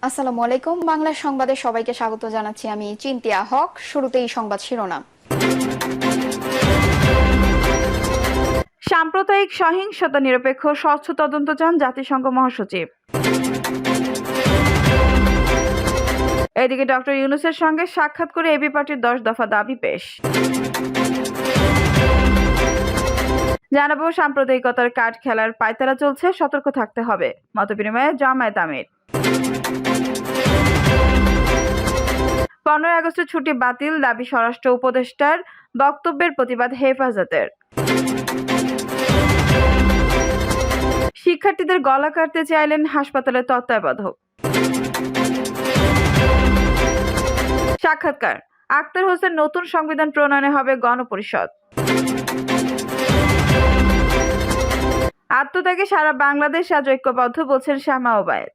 আসসালামু আলাইকুম। বাংলা সংবাদে সবাইকে স্বাগত জানাচ্ছি। আমি চিন্তিয়া হক। শুরুতেই সংবাদ শিরোনাম। সাম্প্রদায়িক সহিংসতা নিরপেক্ষ স্বচ্ছ তদন্ত চান জাতিসংঘ মহাসচিব। এদিকে ডক্টর ইউনূসের সঙ্গে সাক্ষাৎ করে এবি পার্টির 10 দফা দাবি পেশ। জানাবো সাম্প্রদায়িকতার কার্ড খেলার পায়তারা চলছে, সতর্ক থাকতে হবে। মতবিনিময়ে জামায়াত আমির। 15 আগস্টের ছুটি বাতিল, দাবি স্বরাষ্ট্র উপদেষ্টার বক্তব্যের প্রতিবাদ হেফাজতের। শিক্ষার্থীদের গলা কাটতে চাইলেন হাসপাতালের তত্ত্বাবধায়ক। সাক্ষাৎকার, আক্তার হোসেন নতুন সংবিধান প্রণয়নে হবে গণপরিষদ। আত্মত্যাগে সারা বাংলাদেশ আজ ঐক্যবদ্ধ, বলছেন শ্যামা ওবায়েদ।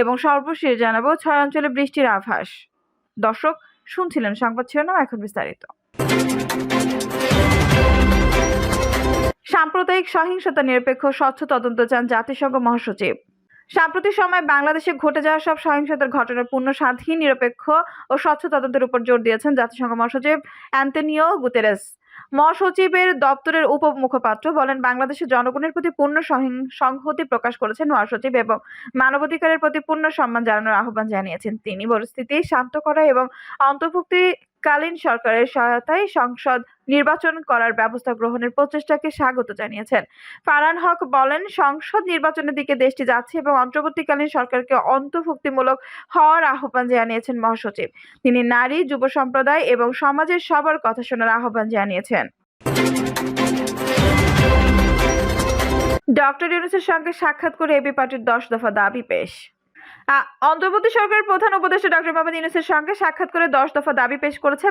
এবং সর্বশেষ জানাবো 6 অঞ্চলে বৃষ্টির আভাস। দর্শক, শুনছিলেন সংবাদ শিরোনাম, এখন বিস্তারিত। সাম্প্রদায়িক সহিংসতা নিরপেক্ষ স্বচ্ছ তদন্ত চান জাতিসংঘ মহাসচিব। সাম্প্রতিক সময়ে বাংলাদেশে ঘটে যাওয়া সব সহিংসতার ঘটনার পূর্ণ স্বাধীন, নিরপেক্ষ ও স্বচ্ছ তদন্তের উপর জোর দিয়েছেন জাতিসংঘ মহাসচিব অ্যান্তোনিও গুতেরেস। মহাসচিবের দপ্তরের উপমুখপাত্র বলেন, বাংলাদেশের জনগণের প্রতি পূর্ণ সংহতি প্রকাশ করেছেন মহাসচিব এবং মানবাধিকারের প্রতি পূর্ণ সম্মান জানানোর আহ্বান জানিয়েছেন তিনি। পরিস্থিতি শান্ত করা এবং অন্তর্বর্তীকালীন সরকারের সহায়তায় সংসদ নির্বাচন করার ব্যবস্থা গ্রহণের প্রচেষ্টাকে স্বাগত জানিয়েছেন। ফারহান হক বলেন, সংসদ নির্বাচনের দিকে দেশটি যাচ্ছে এবং অন্তর্বর্তীকালীন সরকারকে অন্তর্ভুক্তিমূলক হওয়ার আহ্বান জানিয়েছেন মহাসচিব। তিনি নারী, যুব সম্প্রদায় এবং সমাজের সবার কথা শোনার আহ্বান জানিয়েছেন। ডক্টর ইউনূসের সঙ্গে সাক্ষাৎ করে এবি পার্টির 10 দফা দাবি পেশ। অন্তর্বর্তী সরকারের প্রধান উপদেষ্টা ডক্টর মোহাম্মদ ইউনূসের সঙ্গে সাক্ষাৎ করে 10 দফা দাবি পেশ করেছে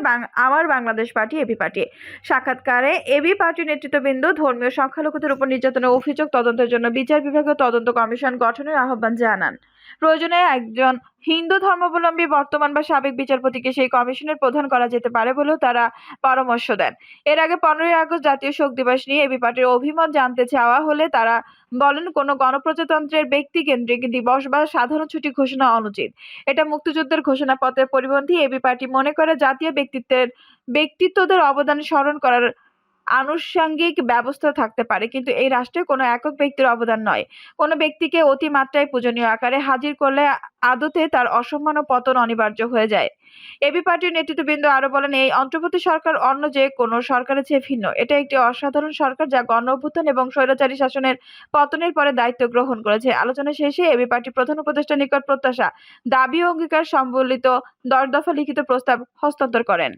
আমার বাংলাদেশ পার্টি, এবি পার্টি। সাক্ষাৎকারে এবি পার্টির নেতৃত্ববৃন্দ ধর্মীয় সংখ্যালঘুদের উপর নির্যাতনের অভিযোগ তদন্তের জন্য বিচার বিভাগীয় তদন্ত কমিশন গঠনের আহ্বান জানান। প্রয়োজনে একজন হিন্দু ধর্মাবলম্বী বর্তমান বা সাবেক বিচারপতিকে সেই কমিশনের প্রধান করা যেতে পারে বলেও তারা পরামর্শ দেন। এর আগে 15 আগস্ট জাতীয় শোক দিবস নিয়ে এবি পার্টির অভিমত জানতে চাওয়া হলে তারা বলেন, কোনো গণপ্রজাতন্ত্রের ব্যক্তিকেন্দ্রিক দিবস বা সাধারণ ছুটি ঘোষণা অনুচিত। এটা মুক্তিযুদ্ধের ঘোষণাপত্রের পরিপন্থী। এবি পার্টি মনে করে জাতীয় ব্যক্তিত্বদের অবদান স্মরণ করার আনুষঙ্গিক ব্যবস্থা থাকতে পারে, কিন্তু এই রাষ্ট্রে কোনো একক ব্যক্তির অবদান নয়। কোনো ব্যক্তিকে অতিমাত্রায় পূজনীয় আকারে হাজির করলে আদতে তার অসম্মান ও পতন অনিবার্য হয়ে যায়। এবি পার্টির নেতৃত্ববৃন্দ আরো বলেন, এই অন্তর্বর্তী সরকার অন্য যে কোনো সরকারের চেয়ে ভিন্ন। এটা একটি অসাধারণ সরকার যা গণ-অভ্যুত্থান এবং স্বৈরাচারী শাসনের পতনের পরে দায়িত্ব গ্রহণ করেছে। আলোচনা শেষে এবি পার্টির প্রধান উপদেষ্টার নিকট প্রত্যাশা, দাবি ও অঙ্গীকার সম্বলিত 10 দফা লিখিত প্রস্তাব হস্তান্তর করেন।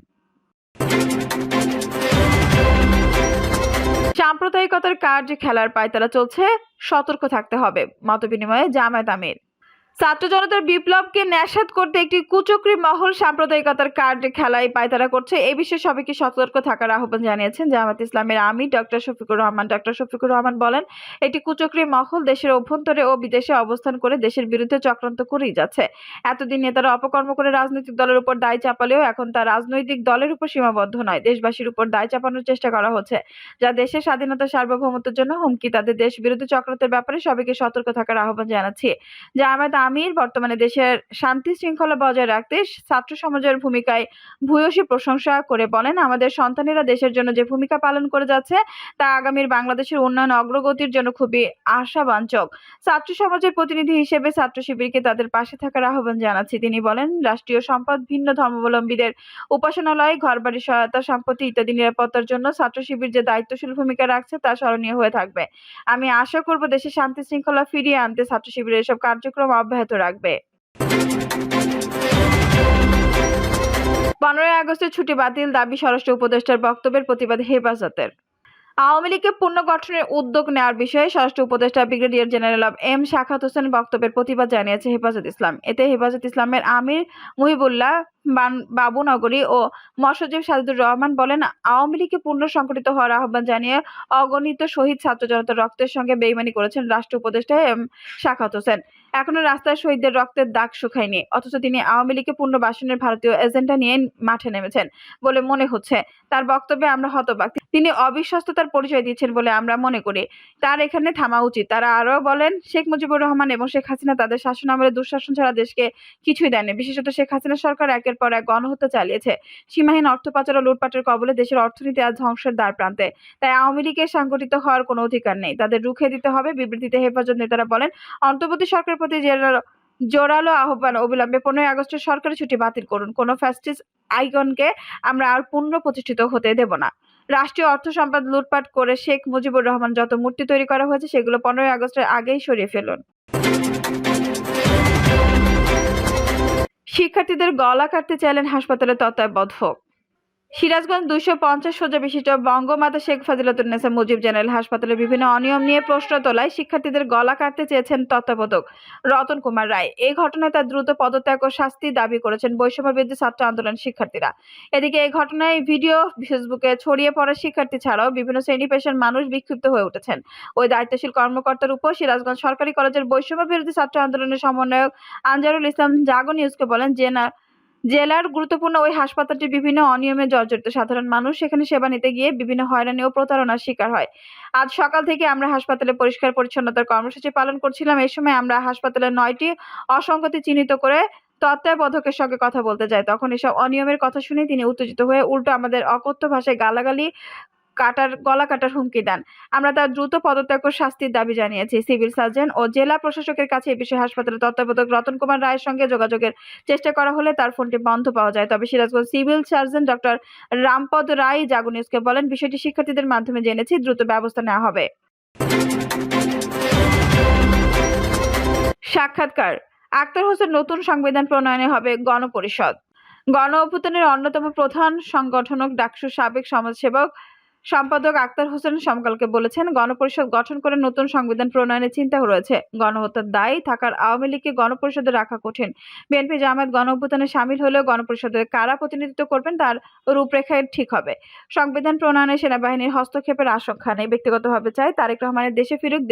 সাম্প্রদায়িকতার কার্ড খেলার পায়তারা চলছে, সতর্ক থাকতে হবে। মতবিনিময়ে জামায়াত আমির। ছাত্র জনতার বিপ্লবকে ন্যাসাত করতে একটি কুচক্রী মহল সাম্প্রদায়িকতার কার্ড খেলায় পায়তারা করছে। এই বিষয়ে সবাইকে সতর্ক থাকার আহ্বান জানিয়েছেন জামায়াত ইসলামের আমির ডক্টর শফিকুর রহমান। ডক্টর শফিকুর রহমান বলেন, একটি কুচক্রী মহল দেশের অভ্যন্তরে ও বিদেশে অবস্থান করে দেশের বিরুদ্ধে চক্রান্ত করেই যাচ্ছে। এতদিন নেতারা অপকর্ম করে রাজনৈতিক দলের উপর দায় চাপালেও এখন তা রাজনৈতিক দলের উপর সীমাবদ্ধ নয়, দেশবাসীর উপর দায় চাপানোর চেষ্টা করা হচ্ছে, যা দেশের স্বাধীনতা সার্বভৌমত্বের জন্য হুমকি। তাদের দেশ বিরোধী চক্রান্তের ব্যাপারে সবাইকে সতর্ক থাকার আহ্বান জানাচ্ছি। জামায়াত আমির বর্তমানে দেশের শান্তি শৃঙ্খলা বজায় রাখতে ছাত্র সমাজের ভূমিকায় ভূয়সী প্রশংসা করে বলেন, আমাদের সন্তানেরা দেশের জন্য যে ভূমিকা পালন করে যাচ্ছে তা আগামীর বাংলাদেশের উন্নয়ন অগ্রগতির জন্য খুবই আশাবাঞ্ছক। ছাত্র সমাজের প্রতিনিধি হিসেবে ছাত্র শিবিরকে তাদের পাশে থাকার আহ্বান জানাচ্ছি। তিনি বলেন, রাষ্ট্রীয় সম্পদ, ভিন্ন ধর্মাবলম্বীদের উপাসনালয়, ঘরবাড়ি সহায়তা, সম্পত্তি ইত্যাদি নিরাপত্তার জন্য ছাত্র শিবির যে দায়িত্বশীল ভূমিকা রাখছে তা স্মরণীয় হয়ে থাকবে। আমি আশা করব দেশে শান্তি শৃঙ্খলা ফিরিয়ে আনতে ছাত্র শিবিরের এসব কার্যক্রম অব্যাহত রাখবে। 15 আগস্টের ছুটি বাতিল, দাবি স্বরাষ্ট্র উপদেষ্টার বক্তব্যের প্রতিবাদ হেফাজতের। আওয়ামী লীগকে পুনর্গঠনের উদ্যোগ নেওয়ার বিষয়ে স্বরাষ্ট্র উপদেষ্টা ব্রিগেডিয়ার জেনারেল এম শাখাত হোসেন বক্তব্যের প্রতিবাদ জানিয়েছে হেফাজত ইসলাম। এতে হেফাজত ইসলামের আমির মুহিবুল্লাহ বাবুনগরী ও মহাসচিব সাজিদুর রহমান বলেন, আওয়ামী লীগকে পুনঃসংগঠিত হওয়ার আহ্বান জানিয়ে অগণিত শহীদ ছাত্র জনতার রক্তের সঙ্গে বেইমানি করেছেন রাষ্ট্র উপদেষ্টা এম শাখাত হোসেন। এখনো রাস্তায় শহীদদের রক্তের দাগ শুকায়নি, অথচ তিনি আওয়ামী লীগকে পুনর্বাসনের ভারতীয় এজেন্ডা নিয়ে মাঠে নেমেছেন বলে মনে হচ্ছে। তার বক্তব্যে আমরা হতবাক। তিনি অবিশ্বস্ততার পরিচয় দিচ্ছেন বলে আমরা মনে করি। তার এখানে থামা উচিত। তারা আরো বলেন, শেখ মুজিবুর রহমান এবং শেখ হাসিনা তাদের শাসনামলে দুঃশাসন ছাড়া দেশকে কিছুই দেয়নি। বিশেষত শেখ হাসিনা সরকার একের পর এক গণহত্যা চালিয়েছে। সীমাহীন অর্থ পাচার ও লুটপাটের কবলে দেশের অর্থনীতি আজ ধ্বংসের দ্বারপ্রান্তে। তাই আওয়ামী লীগের সংগঠিত হওয়ার কোনো অধিকার নেই। তাদের রুখে দিতে হবে। বিবৃতিতে হেফাজত নেতারা বলেন, অন্তর্বর্তী সরকারের প্রতি জোরালো আহ্বান, অবিলম্বে 15 আগস্টের সরকারি ছুটি বাতিল করুন। কোনো ফ্যাসিস্ট আইকনকে আমরা আর পুনঃপ্রতিষ্ঠিত হতে দেব না। রাষ্ট্রীয় অর্থ সম্পদ লুটপাট করে শেখ মুজিবুর রহমান যত মূর্তি তৈরি করা হয়েছে সেগুলো 15 আগস্টের আগেই সরিয়ে ফেলুন। শিক্ষার্থীদের গলা কাটতে চাইলেন হাসপাতালের তত্ত্বাবধায়ক। সিরাজগঞ্জ 250 শয্যা বিশিষ্ট বঙ্গমাতা শেখ ফজিলাতুন্নেসা মুজিব জেনারেল হাসপাতালের বিভিন্ন অনিয়ম নিয়ে প্রশ্ন তোলায় শিক্ষার্থীদের গলা কাটতে চেয়েছেন তত্ত্বাবধায়ক রতন কুমার রায়। এই ঘটনায় তার দ্রুত পদত্যাগ ও শাস্তি দাবি করেছেন বৈষম্য বিরোধী ছাত্র আন্দোলন শিক্ষার্থীরা। এদিকে এই ঘটনায় ভিডিও ফেসবুকে ছড়িয়ে পড়া শিক্ষার্থী ছাড়াও বিভিন্ন শ্রেণী পেশার মানুষ বিক্ষুব্ধ হয়ে উঠেছেন। ওই দায়িত্বশীল কর্মকর্তার উপর সিরাজগঞ্জ সরকারি কলেজের বৈষম্য বিরোধী ছাত্র আন্দোলনের সমন্বয়ক আনজারুল ইসলাম জাগো নিউজকে বলেন, জেলার গুরুত্বপূর্ণ ওই হাসপাতালটি বিভিন্ন অনিয়মে জর্জরিত। সাধারণ মানুষ সেখানে সেবা নিতে গিয়ে বিভিন্ন হয়রানি ও প্রতারণার শিকার হয়। আজ সকাল থেকে আমরা হাসপাতালে পরিষ্কার পরিচ্ছন্নতার কর্মসূচি পালন করছিলাম। এই সময় আমরা হাসপাতালের 9টি অসঙ্গতি চিহ্নিত করে তত্ত্বাবধায়কের সঙ্গে কথা বলতে যাই। তখন এসব অনিয়মের কথা শুনে তিনি উত্তেজিত হয়ে উল্টো আমাদের অকথ্য ভাষায় গালাগালি, গলা কাটার হুমকি দেন। আমরা তার দ্রুত পদত্যাগ ও শাস্তির দাবি জানিয়েছি। সিভিল সার্জন ও জেলা প্রশাসকের কাছে এই বিষয়ে হাসপাতালের তত্ত্বাবধায়ক রতন কুমার রায়ের সঙ্গে যোগাযোগের চেষ্টা করা হলে তার ফোনটি বন্ধ পাওয়া যায়। তবে Sirajganj civil surgeon doctor Rampada Roy Jago নিউজকে বলেন, বিষয়টি শিক্ষার্থীদের মাধ্যমে জেনেছি, দ্রুত ব্যবস্থা নেওয়া হবে। সাক্ষাৎকার। আক্তার হোসেন নতুন সংবিধান প্রণয়নে হবে গণপরিষদ। গণ অভ্যুত্থানের অন্যতম প্রধান সংগঠনক ডাকসুর সাবেক সমাজসেবক সম্পাদক আক্তার হোসেন সমকালকে বলেছেন, গণপরিষদ গঠন করে নতুন সংবিধান প্রণয়নের চিন্তা রয়েছে। গণহত্যার দায় থাকার আওয়ামী লীগকে গণপরিষদে রাখা কঠিন। বিএনপি জামায়াত গণ অভ্যুত্থানে শামিল হলেও গণপরিষদের কারা প্রতিনিধিত্ব করবেন তার রূপরেখায় ঠিক হবে। সংবিধান প্রণয়নে সেনাবাহিনীর হস্তক্ষেপের আশঙ্কা নেই। ব্যক্তিগতভাবে চাই তারেক রহমানের দেশে ফিরুক।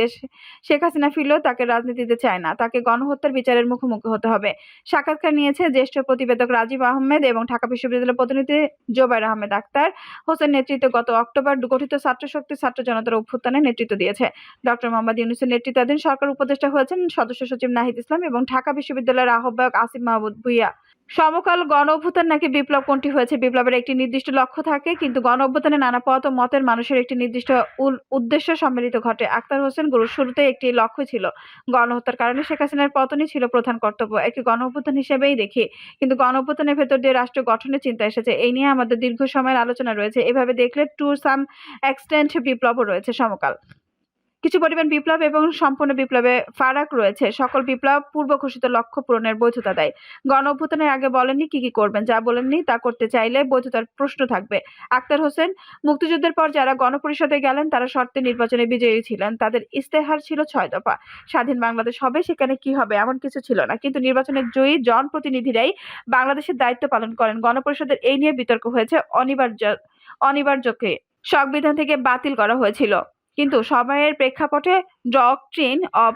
শেখ হাসিনা ফিরলেও তাকে রাজনীতিতে চায় না। তাকে গণহত্যার বিচারের মুখোমুখি হতে হবে। সাক্ষাৎকার নিয়েছে জ্যেষ্ঠ প্রতিবেদক রাজীব আহমেদ এবং ঢাকা বিশ্ববিদ্যালয়ের প্রতিনিধি জোবায়ের আহমেদ। আক্তার হোসেন নেতৃত্বে গত অক্টোবর গঠিত ছাত্র শক্তি ছাত্র জনতার অভ্যুত্থানে নেতৃত্ব দিয়েছে। ডক্টর মোহাম্মদ ইউনূসের নেতৃত্বাধীন সরকার উপদেষ্টা হয়েছেন সদস্য সচিব নাহিদ ইসলাম এবং ঢাকা বিশ্ববিদ্যালয়ের আহ্বায়ক আসিফ মাহমুদ ভুইয়া। সমকাল গণ অভ্যুত্থান নাকি বিপ্লব কোনটি হয়েছে? বিপ্লবের একটি নির্দিষ্ট লক্ষ্য থাকে, কিন্তু গণ অভ্যুত্থানে নানা পথ ও মতের মানুষের একটি নির্দিষ্ট উদ্দেশ্য সম্মিলিত ঘটে। আক্তার হোসেন গুরুর শুরুতে একটি লক্ষ্য ছিল, গণহত্যার কারণে শেখ হাসিনার পতনই ছিল প্রধান কর্তব্য। একে গণ অভ্যুত্থান হিসেবেই দেখি, কিন্তু গণ অভ্যুত্থানের ভেতর দিয়ে রাষ্ট্র গঠনের চিন্তা এসেছে। এই নিয়ে আমাদের দীর্ঘ সময়ের আলোচনা রয়েছে। এভাবে দেখলে টু সাম এক্সটেন্ট বিপ্লবও রয়েছে। সমকাল কিছু পরিমাণ বিপ্লব এবং সম্পূর্ণ বিপ্লবে ফারাক রয়েছে। সকল বিপ্লব পূর্ব ঘোষিত লক্ষ্য পূরণের বৈধতা দেয়। গণ অভ্যুত্থানের আগে বলেননি কি করবেন, যা বলেননি তা করতে চাইলে বৈধতার প্রশ্ন থাকবে। আক্তার হোসেন মুক্তিযুদ্ধের পর যারা গণপরিষদে গেলেন তারা শর্তে নির্বাচনে বিজয়ী ছিলেন। তাদের ইস্তেহার ছিল 6 দফা। স্বাধীন বাংলাদেশ হবে, সেখানে কি হবে এমন কিছু ছিল না, কিন্তু নির্বাচনের জয়ী জনপ্রতিনিধিরাই বাংলাদেশের দায়িত্ব পালন করেন। গণপরিষদের এই নিয়ে বিতর্ক হয়েছে। অনিবার্যকে সংবিধান থেকে বাতিল করা হয়েছিল, কিন্তু সময়ের প্রেক্ষাপটে ডক্ট্রিন অব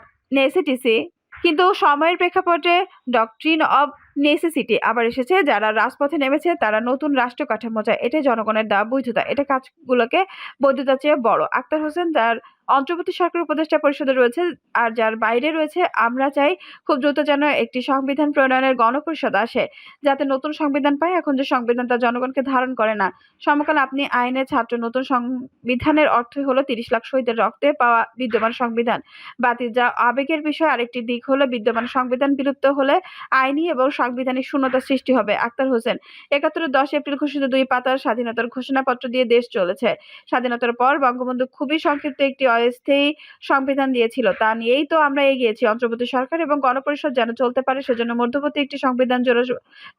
নেসেসিটি আবার এসেছে। যারা রাজপথে নেমেছে তারা নতুন রাষ্ট্র কাঠামো চায়। এটাই জনগণের দেওয়া বৈধতা। এটা কাজগুলোকে বৈধতার চেয়ে বড়। আক্তার হোসেন যার অন্তর্বর্তী সরকার উপদেষ্টা পরিষদে রয়েছে আর যার বাইরে রয়েছে, আমরা চাই খুব দ্রুত যেন একটি সংবিধান প্রণয়নের গণপরিষদ আসে, যাতে নতুন সংবিধান পায়। এখন যে সংবিধান তা জনগণকে ধারণ করে না। সমকাল আপনি আইনের ছাত্র। নতুন সংবিধানের অর্থই হলো 30 লাখ শহীদের রক্তে পাওয়া বিদ্যমান সংবিধান বাতিল, যা আবেগের বিষয়। আরেকটি দিক হলো বিদ্যমান সংবিধান বিলুপ্ত হলে আইনি এবং সাংবিধানিক শূন্যতা সৃষ্টি হবে। আক্তার হোসেন 71-এর 10 এপ্রিল ঘোষিত 2 পাতার স্বাধীনতার ঘোষণাপত্র দিয়ে দেশ চলেছে। স্বাধীনতার পর বঙ্গবন্ধু খুবই সংক্ষিপ্ত একটি অস্থায়ী সংবিধান দিয়েছিল, তা নিয়েই তো আমরা এগিয়েছি। অন্তর্বর্তী সরকার এবং গণপরিষদ যেন চলতে পারে, সেজন্য মধ্যবর্তী একটি সংবিধান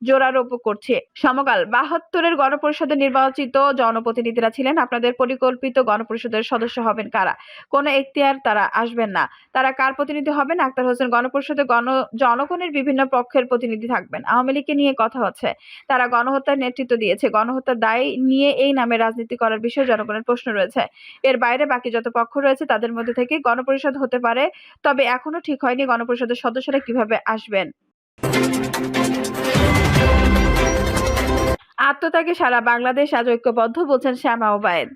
জোরারোপ করছে। সমকাল 72-এর গণপরিষদের নির্বাচিত জনপ্রতিনিধিরা ছিলেন। আপনাদের পরিকল্পিত গণপরিষদের সদস্য হবেন কারা? কোনো এখতিয়ার তারা আসবেন না। তারা কার প্রতিনিধি হবেন? আক্তার হোসেন গণপরিষদে জনগণের বিভিন্ন পক্ষের প্রতিনিধি থাকবেন। আওয়ামী লীগকে নিয়ে কথা হচ্ছে, তারা গণহত্যার নেতৃত্ব দিয়েছে। গণহত্যার দায় নিয়ে এই নামে রাজনীতি করার বিষয়ে জনগণের প্রশ্ন রয়েছে। এর বাইরে বাকি যত পক্ষ রয়েছে তাদের মধ্যে থেকে গণপরিষদ হতে পারে, তবে এখনো ঠিক হয়নি গণপরিষদের সদস্যরা কিভাবে আসবেন। আত্মত্যাগে সারা বাংলাদেশ আজ ঐক্যবদ্ধ, বলছেন শ্যামা ওবায়েদ।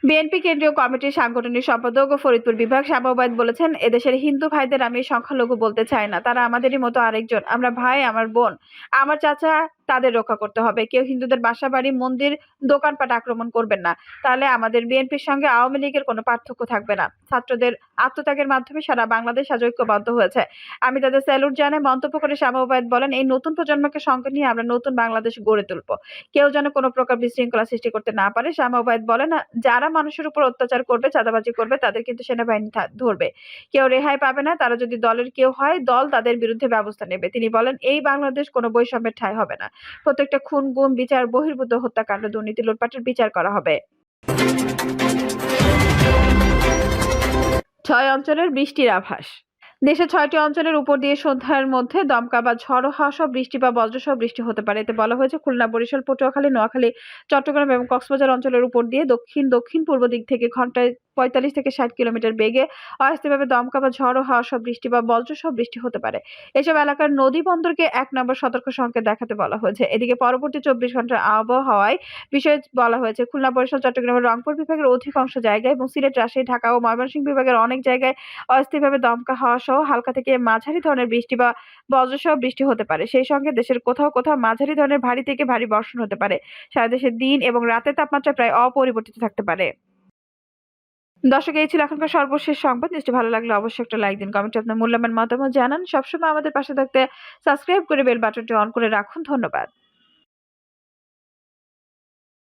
বিএনপি কেন্দ্রীয় কমিটির সাংগঠনিক সম্পাদক ও ফরিদপুর বিভাগ শামা ওবায়দ বলেছেন, এদেশের হিন্দু ভাইদের আমি সংখ্যালঘু বলতে চাই না, তারা আমাদেরই মতো আরেকজন। আমরা ভাই, আমার বোন, আমার চাচা, তাদের রক্ষা করতে হবে। কেউ হিন্দুদের বাসা বাড়ি, মন্দির, দোকানপাট আক্রমণ করবেন না, তাহলে আমাদের বিএনপির সঙ্গে আওয়ামী লীগের কোনো পার্থক্য থাকবে না। ছাত্রদের আত্মত্যাগের মাধ্যমে সারা বাংলাদেশ আজ ঐক্যবদ্ধ হয়েছে, আমি তাদের স্যালুট জানাই। মন্তব্য করে শামা ওবায়দ বলেন, এই নতুন প্রজন্মকে সঙ্গে নিয়ে আমরা নতুন বাংলাদেশ গড়ে তুলব, কেউ যেন কোনো প্রকার বিশৃঙ্খলা সৃষ্টি করতে না পারে। শামা ওবায়দ বলেন, যারা মানুষের উপর অত্যাচার করবে, চাঁদাবাজি করবে, তাদের কিন্তু সেনাবাহিনী ধরবে, কেউ রেহাই পাবে না। তারা যদি দলের কেউ হয়, দল তাদের বিরুদ্ধে ব্যবস্থা নেবে। তিনি বলেন, এই বাংলাদেশ কোনো বৈষম্যের ঠাঁই হবে না, প্রত্যেকটা খুন, গুম, বিচার বহির্ভূত হত্যাকাণ্ড, দুর্নীতি, লুটপাটের বিচার করা হবে। 6 অঞ্চলের বৃষ্টির আভাস। দেশের 6টি অঞ্চলের উপর দিয়ে সন্ধ্যার মধ্যে দমকা বা ঝড়ো হাওয়া সহ বৃষ্টি বা বজ্রসহ বৃষ্টি হতে পারে। এতে বলা হয়েছে, খুলনা, বরিশাল, পটুয়াখালী, নোয়াখালী, চট্টগ্রাম এবং কক্সবাজার অঞ্চলের উপর দিয়ে দক্ষিণ পূর্ব দিক থেকে ঘন্টায় 45 থেকে 60 কিলোমিটার বেগে অস্থায়ীভাবে দমকা বা ঝড়ো হাওয়া সহ বৃষ্টি বা বজ্রসহ বৃষ্টি হতে পারে। এসব এলাকার নদী বন্দরকে 1 নম্বর সতর্ক সংকেত দেখাতে বলা হয়েছে। এদিকে পরবর্তী 24 ঘন্টার আবহাওয়ায় বিষয়ে বলা হয়েছে, খুলনা, বরিশাল, চট্টগ্রাম, রংপুর বিভাগের অধিকাংশ জায়গায় এবং সিলেট, রাজশাহী, ঢাকা ও ময়মনসিংহ বিভাগের অনেক জায়গায় অস্থায়ীভাবে দমকা হাওয়া সহ হালকা থেকে মাঝারি ধরনের বৃষ্টি বা বজ্রসহ বৃষ্টি হতে পারে। সেই সঙ্গে দেশের কোথাও কোথাও মাঝারি ধরনের ভারী থেকে ভারী বর্ষণ হতে পারে। সারা দেশে দিন এবং রাতের তাপমাত্রা প্রায় অপরিবর্তিত থাকতে পারে। দর্শক, এই ছিল এখনকার সর্বশেষ সংবাদ। নিশ্চয়ই ভালো লাগলে অবশ্যই একটা লাইক দিন, কমেন্টে আপনার মূল্যবান মতামত জানান। সবসময় আমাদের পাশে থাকতে সাবস্ক্রাইব করে বেল বাটনটি অন করে রাখুন। ধন্যবাদ।